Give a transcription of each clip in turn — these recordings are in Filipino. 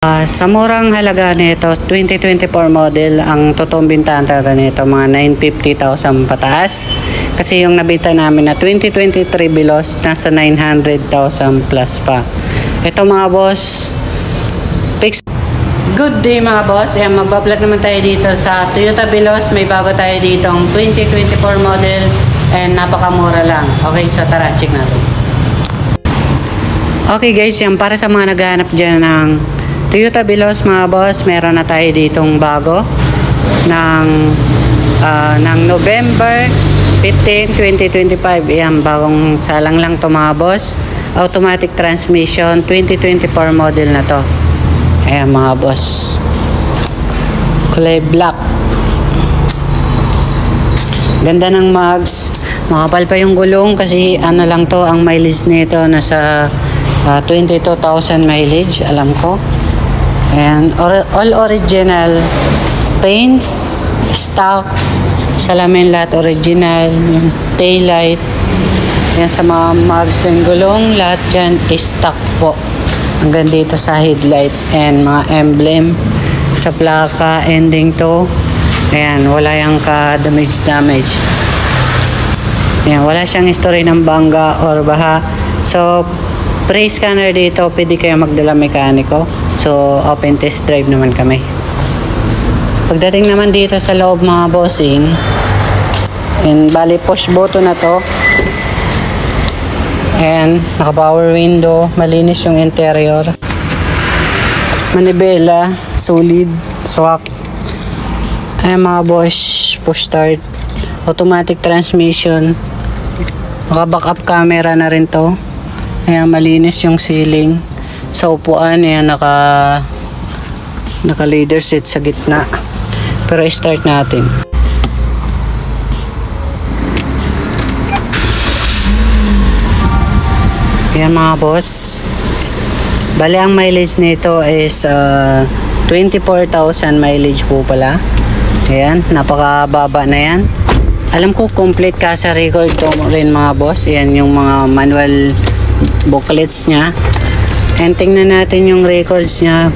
Sa murang halaga nito, 2024 model, ang totoong bintahan talaga nito, mga 950,000 pataas. Kasi yung nabita namin na 2023 Veloz, nasa 900,000 plus pa. Ito mga boss, fix. Good day mga boss, ayan, magbablog naman tayo dito sa Toyota Veloz. May bago tayo dito ang 2024 model and napakamura lang. Okay, so tara, check natin. Okay guys, yan para sa mga naghahanap dyan ng Toyota Veloz mga boss, meron na tayo ditong bago ng November 15, 2025. Ayan, bagong salang lang to mga boss. Automatic transmission, 2024 model na to. Ayan mga boss, kulay black. Ganda ng mags, makapal pa yung gulong kasi ano lang to, ang mileage nito nasa 22,000 mileage, alam ko. And all original paint, stock, salamin lahat original, yung taillight, yan sa mga mags and gulong, lahat yan stock po. Hanggang dito sa headlights and mga emblem sa plaka, ending to. Ayan, wala yung ka-damage. Ayan, wala siyang history ng bangga or baha. So, pre-scanner dito, pwede kayo magdala mekaniko. So, open test drive naman kami. Pagdating naman dito sa loob mga bossing, and bali push button na to. And naka-power window, malinis yung interior. Manibela, solid, swak. Ayan mga boss, push start. Automatic transmission. Naka-backup camera na rin to. Ayan, malinis yung ceiling. Sa upuan, ayan, naka leather seat sa gitna. Pero start natin. Ayan mga boss, bali ang mileage nito is 24,000 mileage po pala. Ayan, napakababa na yan. Alam ko complete casa record to rin mga boss. Ayan yung mga manual booklets nya. And tingnan natin yung records nya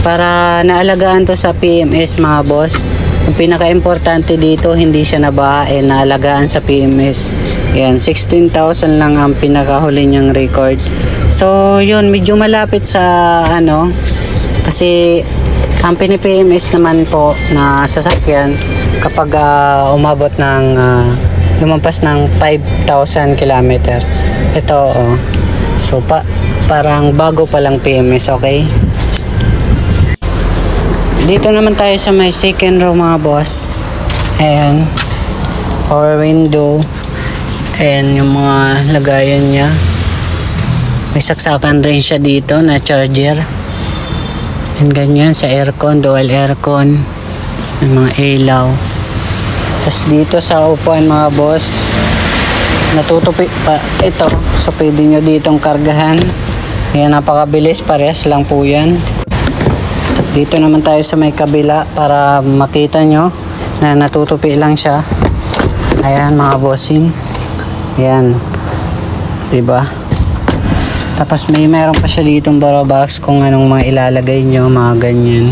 para naalagaan to sa PMS mga boss. Ang pinaka-importante dito, hindi siya nabaha, naalagaan sa PMS. Yan, 16,000 lang ang pinakahuli niyang record. So, yun, medyo malapit sa ano, kasi ang pini-PMS naman po na sasakyan kapag umabot ng lumampas ng 5,000 km. Ito, so parang bago pa lang PMS, okay? Dito naman tayo sa may second row mga boss. Ayan, power window. Ayan yung mga lagayan niya. May saksakan rin siya dito na charger. And ganyan sa aircon, dual aircon. May mga ilaw. Tapos dito sa upuan mga boss, natutupi pa ito. So pwede nyo ditong kargahan. Ayan, napakabilis, parehas lang po yan. Dito naman tayo sa may kabila para makita nyo na natutupi lang siya. Ayan mga bossing. Ayan, diba? Tapos meron pa siya ditong baro box kung anong mga ilalagay nyo, mga ganyan.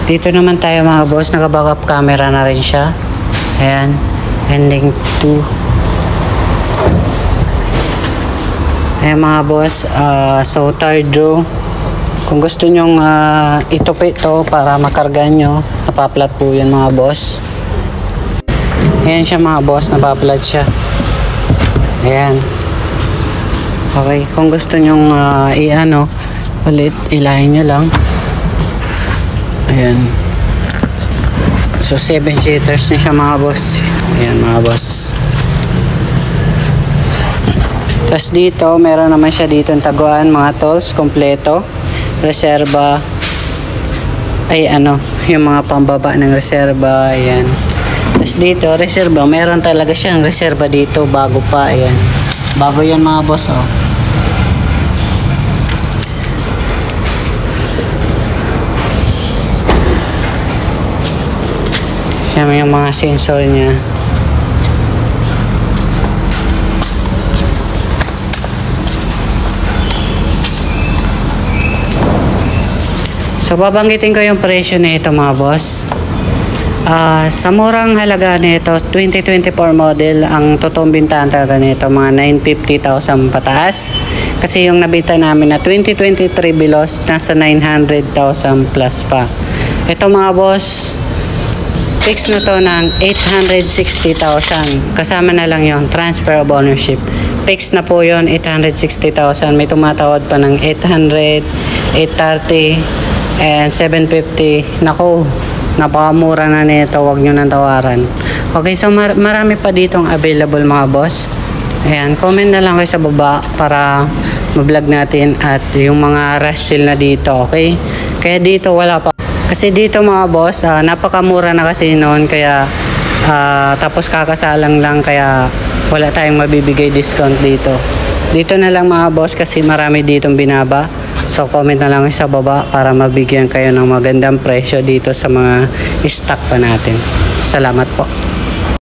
Dito naman tayo mga boss, naka-backup camera na rin siya. Ayan, ending 2. Ayan mga boss, so third row. Kung gusto nyong itupi to para makarga nyo, napaplat po yan mga boss. Ayan siya mga boss, napaplat siya. Ayan. Okay, kung gusto nyong ulit, ilahin nyo lang. Ayan. So 7 seaters na siya mga boss. Ayan mga boss. Tapos dito, meron naman siya dito ang taguan, mga tools, kompleto. Reserba. Ay yung mga pambaba ng reserba. Ayan. Tapos dito, reserba. Meron talaga siyang reserba dito, bago pa. Ayan. Bago yan mga boss, oh. Siya yung mga sensor niya. So babanggitin ko yung presyo nito mga boss. Sa murang halaga nito, 2024 model, ang totoong bintahan talaga nito mga 950,000 pataas. Kasi yung nabita namin na 2023 Veloz, nasa 900,000 plus pa. Ito mga boss, fix na to ng 860,000. Kasama na lang yon transfer of ownership. Fix na po yon 860,000. May tumatawad pa ng 800, 830, and 750. Nako, napakamura na nito, wag nyo nang tawaran. Okay, so marami pa ditong available mga boss. Ayan, comment na lang kayo sa baba para ma-vlog natin at yung mga rush sale na dito, okay? Kaya dito wala pa. Kasi dito mga boss, napakamura na kasi noon, kaya tapos kakasalang lang, kaya wala tayong mabibigay discount dito. Dito na lang mga boss kasi marami ditong binaba. So comment na lang sa baba para mabigyan kayo ng magandang presyo dito sa mga stock pa natin. Salamat po.